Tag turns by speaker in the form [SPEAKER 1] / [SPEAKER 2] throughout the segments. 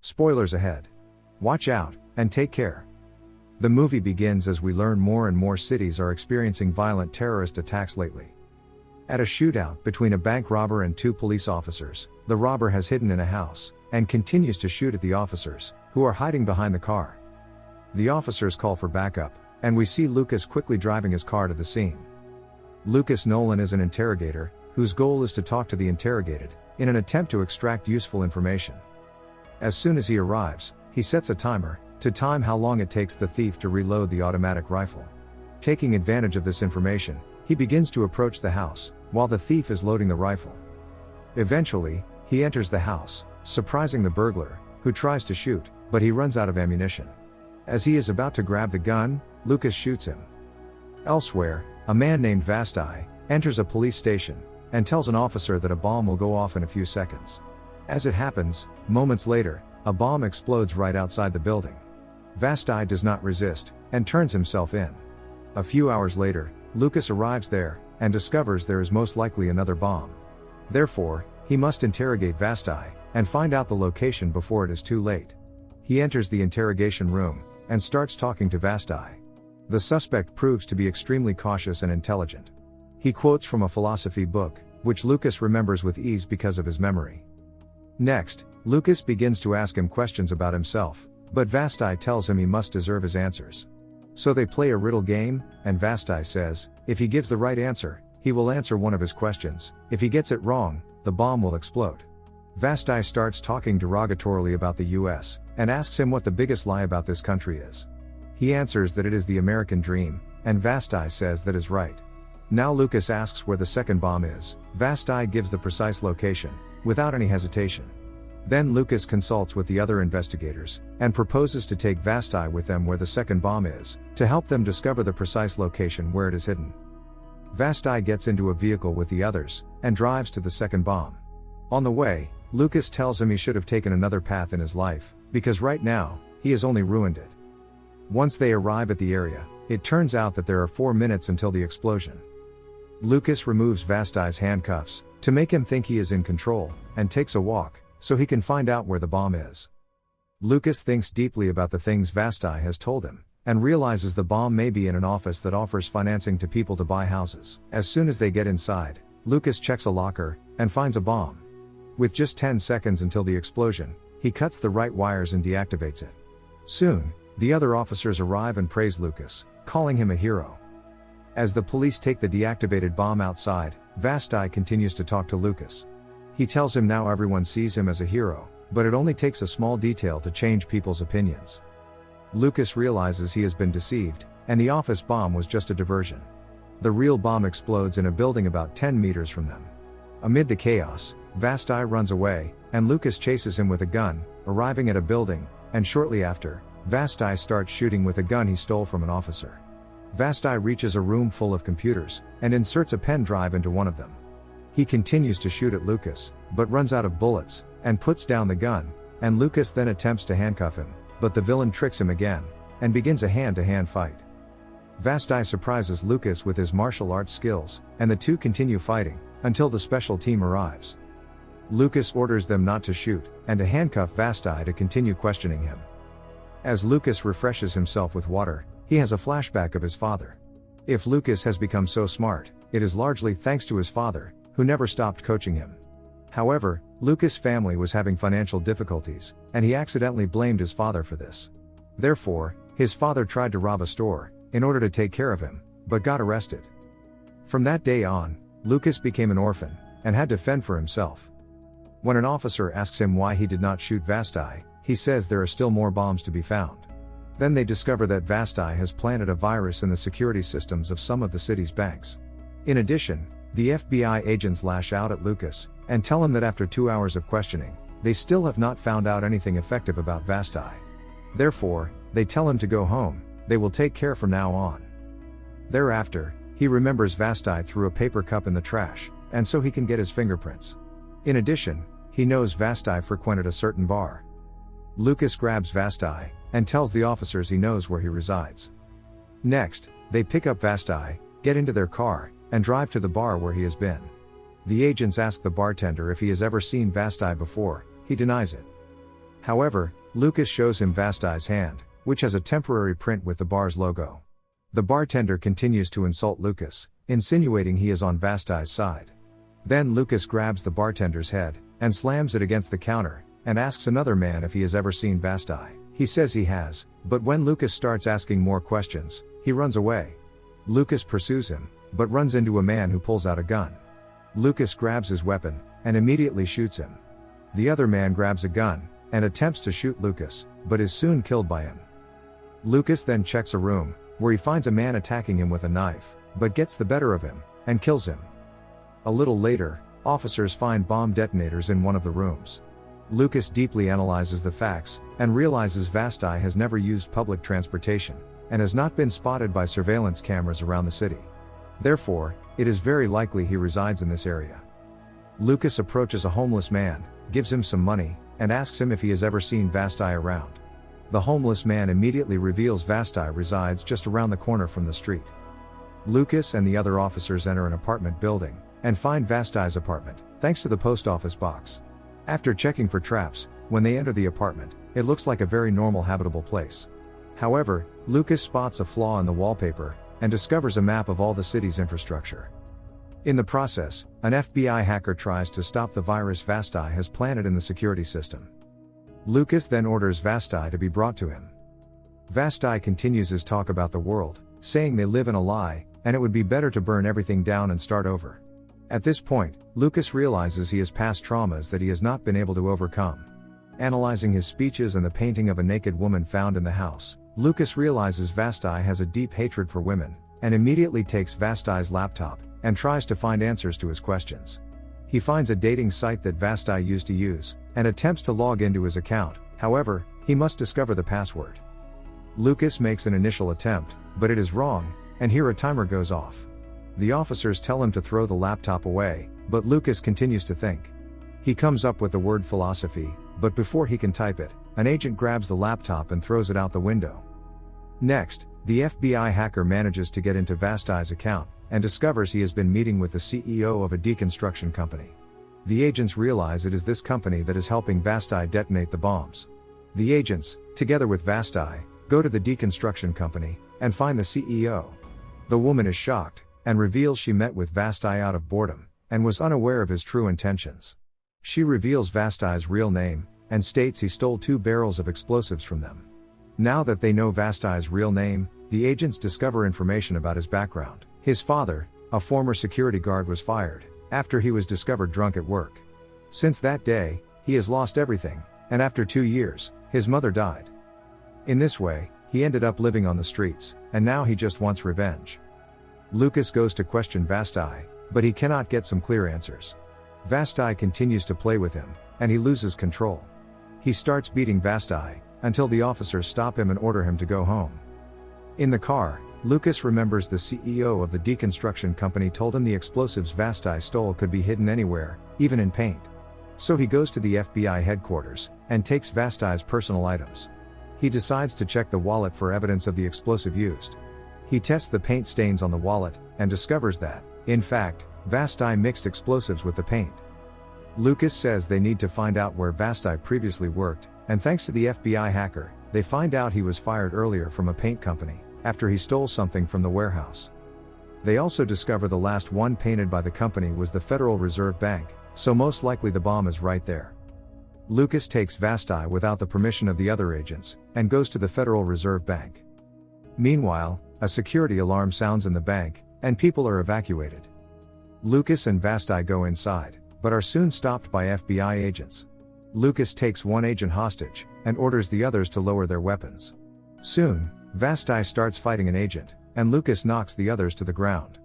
[SPEAKER 1] Spoilers ahead. Watch out, and take care. The movie begins as we learn more and more cities are experiencing violent terrorist attacks lately. At a shootout between a bank robber and two police officers, the robber has hidden in a house, and continues to shoot at the officers, who are hiding behind the car. The officers call for backup, and we see Lucas quickly driving his car to the scene. Lucas Nolan is an interrogator, whose goal is to talk to the interrogated, in an attempt to extract useful information. As soon as he arrives, he sets a timer, to time how long it takes the thief to reload the automatic rifle. Taking advantage of this information, he begins to approach the house, while the thief is loading the rifle. Eventually, he enters the house, surprising the burglar, who tries to shoot, but he runs out of ammunition. As he is about to grab the gun, Lucas shoots him. Elsewhere, a man named Vasti enters a police station, and tells an officer that a bomb will go off in a few seconds. As it happens, moments later, a bomb explodes right outside the building. Vasti does not resist, and turns himself in. A few hours later, Lucas arrives there, and discovers there is most likely another bomb. Therefore, he must interrogate Vasti, and find out the location before it is too late. He enters the interrogation room, and starts talking to Vasti. The suspect proves to be extremely cautious and intelligent. He quotes from a philosophy book, which Lucas remembers with ease because of his memory. Next, Lucas begins to ask him questions about himself, but Vasti tells him he must deserve his answers. So they play a riddle game, and Vasti says, if he gives the right answer, he will answer one of his questions. If he gets it wrong, the bomb will explode. Vasti starts talking derogatorily about the US, and asks him what the biggest lie about this country is. He answers that it is the American dream, and Vasti says that is right. Now Lucas asks where the second bomb is. Vasti gives the precise location, without any hesitation. Then Lucas consults with the other investigators, and proposes to take Vasti with them where the second bomb is, to help them discover the precise location where it is hidden. Vasti gets into a vehicle with the others, and drives to the second bomb. On the way, Lucas tells him he should have taken another path in his life, because right now, he has only ruined it. Once they arrive at the area, it turns out that there are 4 minutes until the explosion. Lucas removes Vasti's handcuffs, to make him think he is in control, and takes a walk, so he can find out where the bomb is. Lucas thinks deeply about the things Vasti has told him, and realizes the bomb may be in an office that offers financing to people to buy houses. As soon as they get inside, Lucas checks a locker, and finds a bomb. With just 10 seconds until the explosion, he cuts the right wires and deactivates it. Soon, the other officers arrive and praise Lucas, calling him a hero. As the police take the deactivated bomb outside, Vasti continues to talk to Lucas. He tells him now everyone sees him as a hero, but it only takes a small detail to change people's opinions. Lucas realizes he has been deceived, and the office bomb was just a diversion. The real bomb explodes in a building about 10 meters from them. Amid the chaos, Vasti runs away, and Lucas chases him with a gun, arriving at a building, and shortly after, Vasti starts shooting with a gun he stole from an officer. Vasti reaches a room full of computers, and inserts a pen drive into one of them. He continues to shoot at Lucas, but runs out of bullets, and puts down the gun, and Lucas then attempts to handcuff him, but the villain tricks him again, and begins a hand-to-hand fight. Vasti surprises Lucas with his martial arts skills, and the two continue fighting, until the special team arrives. Lucas orders them not to shoot, and to handcuff Vasti to continue questioning him. As Lucas refreshes himself with water, he has a flashback of his father. If Lucas has become so smart, it is largely thanks to his father, who never stopped coaching him. However, Lucas' family was having financial difficulties, and he accidentally blamed his father for this. Therefore, his father tried to rob a store, in order to take care of him, but got arrested. From that day on, Lucas became an orphan, and had to fend for himself. When an officer asks him why he did not shoot Vasti, he says there are still more bombs to be found. Then they discover that Vasti has planted a virus in the security systems of some of the city's banks. In addition, the FBI agents lash out at Lucas, and tell him that after 2 hours of questioning, they still have not found out anything effective about Vasti. Therefore, they tell him to go home, they will take care from now on. Thereafter, he remembers Vasti threw a paper cup in the trash, and so he can get his fingerprints. In addition, he knows Vasti frequented a certain bar. Lucas grabs Vasti, and tells the officers he knows where he resides. Next, they pick up Vasti, get into their car, and drive to the bar where he has been. The agents ask the bartender if he has ever seen Vasti before. He denies it. However, Lucas shows him Vastai's hand, which has a temporary print with the bar's logo. The bartender continues to insult Lucas, insinuating he is on Vastai's side. Then Lucas grabs the bartender's head, and slams it against the counter, and asks another man if he has ever seen Vastai. He says he has, but when Lucas starts asking more questions, he runs away. Lucas pursues him, but runs into a man who pulls out a gun. Lucas grabs his weapon, and immediately shoots him. The other man grabs a gun, and attempts to shoot Lucas, but is soon killed by him. Lucas then checks a room, where he finds a man attacking him with a knife, but gets the better of him, and kills him. A little later, officers find bomb detonators in one of the rooms. Lucas deeply analyzes the facts, and realizes Vastai has never used public transportation, and has not been spotted by surveillance cameras around the city. Therefore, it is very likely he resides in this area. Lucas approaches a homeless man, gives him some money, and asks him if he has ever seen Vastai around. The homeless man immediately reveals Vastai resides just around the corner from the street. Lucas and the other officers enter an apartment building, and find Vastai's apartment, thanks to the post office box. After checking for traps, when they enter the apartment, it looks like a very normal habitable place. However, Lucas spots a flaw in the wallpaper, and discovers a map of all the city's infrastructure. In the process, an FBI hacker tries to stop the virus Vastai has planted in the security system. Lucas then orders Vastai to be brought to him. Vastai continues his talk about the world, saying they live in a lie, and it would be better to burn everything down and start over. At this point, Lucas realizes he has past traumas that he has not been able to overcome. Analyzing his speeches and the painting of a naked woman found in the house, Lucas realizes Vastai has a deep hatred for women, and immediately takes Vastai's laptop, and tries to find answers to his questions. He finds a dating site that Vastai used to use, and attempts to log into his account. However, he must discover the password. Lucas makes an initial attempt, but it is wrong, and here a timer goes off. The officers tell him to throw the laptop away, but Lucas continues to think. He comes up with the word philosophy, but before he can type it, an agent grabs the laptop and throws it out the window. Next, the FBI hacker manages to get into Vastai's account, and discovers he has been meeting with the CEO of a deconstruction company. The agents realize it is this company that is helping Vastai detonate the bombs. The agents, together with Vastai, go to the deconstruction company, and find the CEO. The woman is shocked, and reveals she met with Vastai out of boredom, and was unaware of his true intentions. She reveals Vastai's real name, and states he stole 2 barrels of explosives from them. Now that they know Vastai's real name, the agents discover information about his background. His father, a former security guard, was fired, after he was discovered drunk at work. Since that day, he has lost everything, and after 2 years, his mother died. In this way, he ended up living on the streets, and now he just wants revenge. Lucas goes to question Vastai, but he cannot get some clear answers. Vastai continues to play with him, and he loses control. He starts beating Vastai, until the officers stop him and order him to go home. In the car, Lucas remembers the CEO of the deconstruction company told him the explosives Vastai stole could be hidden anywhere, even in paint. So he goes to the FBI headquarters, and takes Vastai's personal items. He decides to check the wallet for evidence of the explosive used. He tests the paint stains on the wallet, and discovers that, in fact, Vastai mixed explosives with the paint. Lucas says they need to find out where Vastai previously worked, and thanks to the FBI hacker, they find out he was fired earlier from a paint company, after he stole something from the warehouse. They also discover the last one painted by the company was the Federal Reserve Bank, so most likely the bomb is right there. Lucas takes Vastai without the permission of the other agents, and goes to the Federal Reserve Bank. Meanwhile, a security alarm sounds in the bank, and people are evacuated. Lucas and Vastai go inside, but are soon stopped by FBI agents. Lucas takes one agent hostage, and orders the others to lower their weapons. Soon, Vastai starts fighting an agent, and Lucas knocks the others to the ground.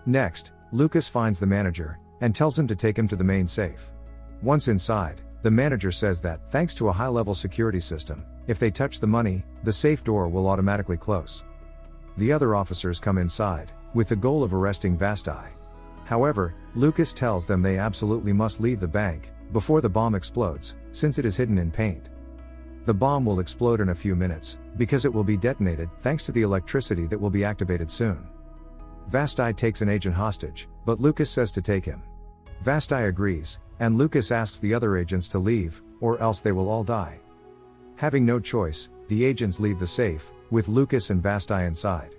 [SPEAKER 1] Next, Lucas finds the manager, and tells him to take him to the main safe. Once inside, the manager says that, thanks to a high-level security system, if they touch the money, the safe door will automatically close. The other officers come inside, with the goal of arresting Vastai. However, Lucas tells them they absolutely must leave the bank, before the bomb explodes, since it is hidden in paint. The bomb will explode in a few minutes, because it will be detonated, thanks to the electricity that will be activated soon. Vastai takes an agent hostage, but Lucas says to take him. Vastai agrees, and Lucas asks the other agents to leave, or else they will all die. Having no choice, the agents leave the safe, with Lucas and Vasti inside.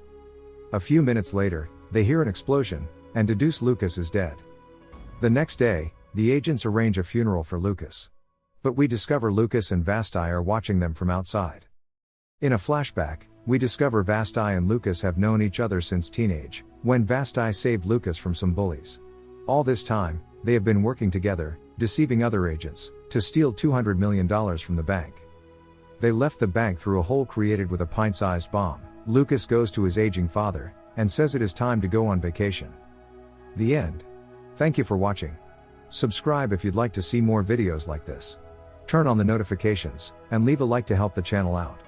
[SPEAKER 1] A few minutes later, they hear an explosion, and deduce Lucas is dead. The next day, the agents arrange a funeral for Lucas. But we discover Lucas and Vasti are watching them from outside. In a flashback, we discover Vasti and Lucas have known each other since teenage, when Vasti saved Lucas from some bullies. All this time, they have been working together, deceiving other agents, to steal $200 million from the bank. They left the bank through a hole created with a pint-sized bomb. Lucas goes to his aging father, and says it is time to go on vacation. The end. Thank you for watching. Subscribe if you'd like to see more videos like this. Turn on the notifications, and leave a like to help the channel out.